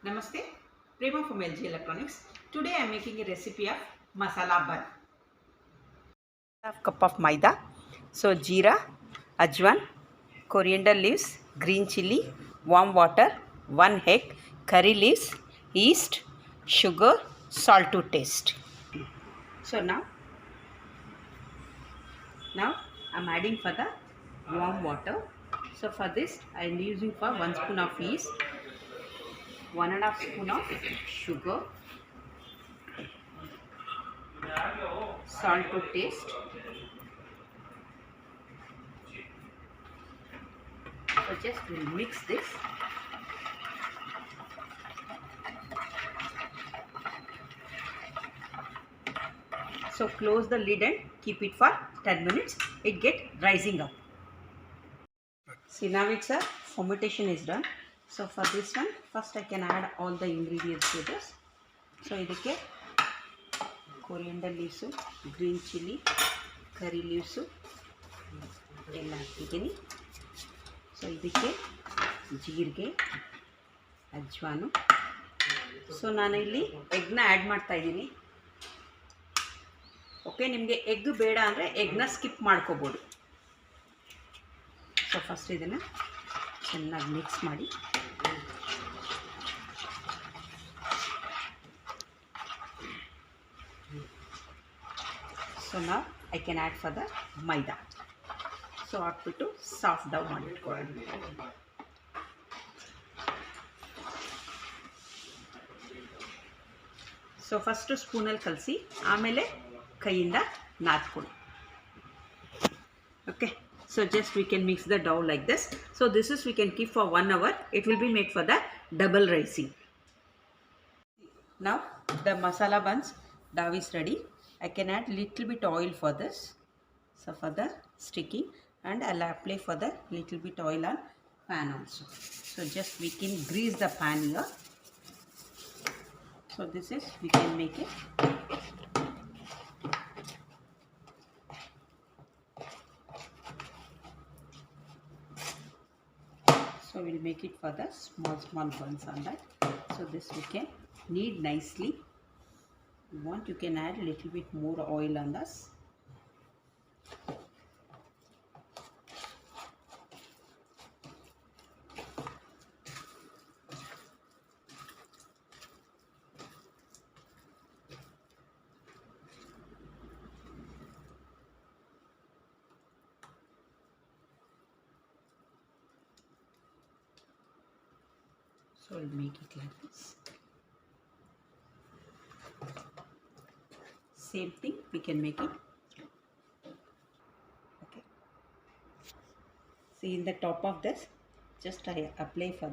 Namaste, Prema from LG Electronics. Today I am making a recipe of masala bun. Half cup of maida, so jeera, ajwan, coriander leaves, green chili, warm water, 1 egg, curry leaves, yeast, sugar, salt to taste. So now I am adding for the warm water. So for this I am using for 1 spoon of yeast, 1.5 spoon of sugar, salt to taste. So just we'll mix this. So close the lid and keep it for 10 minutes. It get rising up. See, now it's a fermentation is done. So for this one, first I can add all the ingredients to this. So idakke coriander leaves, green chili, curry leaves ಎಲ್ಲ ಹಾಕಿದ್ದೀನಿ. So ಇದಕ್ಕೆ ಜೀರಿಗೆ, ಅಜ್ವಾನು. So ನಾನು ಇಲ್ಲಿ ಎಗ್ನ add ಮಾಡ್ತಾ ಇದ್ದೀನಿ. Okay, ನಿಮಗೆ egg ಬೇಡ ಅಂದರೆ ಎಗ್ನ ಸ್ಕಿಪ್ ಮಾಡ್ಕೋಬೋದು. ಸೊ ಫಸ್ಟ್ ಇದನ್ನು ಚೆನ್ನಾಗಿ ಮಿಕ್ಸ್ ಮಾಡಿ ಸೊ ನಾವು I can add for the maida. So ಹಾಕ್ಬಿಟ್ಟು ಸಾಫ್ಟ್ ಡೌ ಮಾಡಿಟ್ಕೊಳ್ಳೋಣ. ಸೊ ಫಸ್ಟು ಸ್ಪೂನಲ್ಲಿ ಕಲಸಿ ಆಮೇಲೆ ಕೈಯಿಂದ ನಾದ್ಕೊಳ್ಳಿ. Okay, so just we can mix the dough like this. So this is we can keep for 1 hour. It will be made for the double rising. Now the masala buns dough is ready. I can add little bit oil for this. So for the sticking, and I'll apply for the little bit oil on pan also. So just we can grease the pan here. So this is we can make it. So we'll make it for the small buns on that. So this we can knead nicely. You want, you can add a little bit more oil on this. So I'll make it like this. Same thing we can make it. Okay. See, in the top of this, just I apply for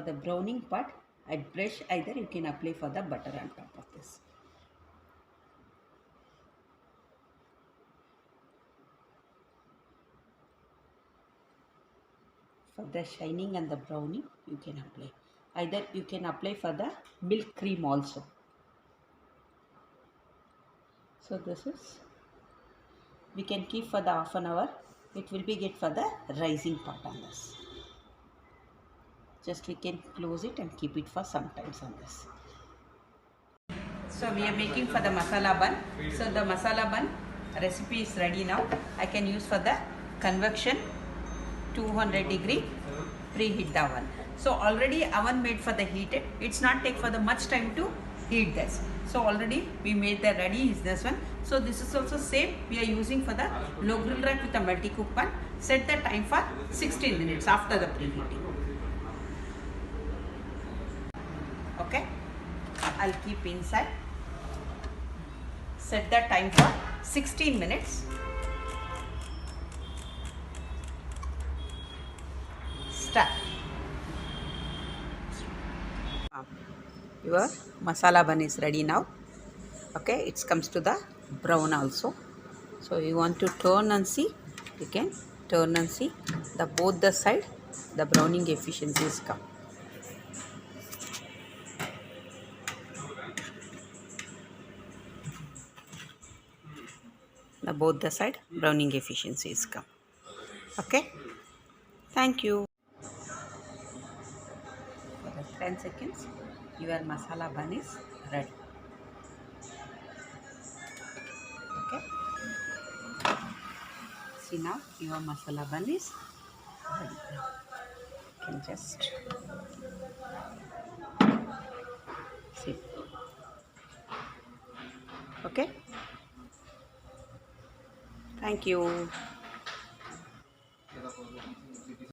the browning part. I brush, either you can apply for the butter on top of this. For the shining and the browning, you can apply. Either you can apply for the milk cream also. So this is, we can keep for the half an hour. It will be good for the rising part on this. Just we can close it and keep it for some times on this. So we are making for the masala bun. So the masala bun recipe is ready now. I can use for the convection 200 degree preheat the oven. So already oven made for the heated. It's not take for the much time to heat this. So already we made the ready is this one. So this is also same. We are using for the low grill rack with a multi cook pan. Set the time for 16 minutes after the preheating. Okay, I'll keep inside. Set the time for 16 minutes. Start. Your masala bun is ready now. Okay, it comes to the brown also. So you want to turn and see, you can turn and see the both the side the browning efficiency is come. The both the side browning efficiency is come. Okay, thank you. 10 seconds, your masala bun is ready. Okay. See now your masala bun is ready. You can just see. Okay. Thank you.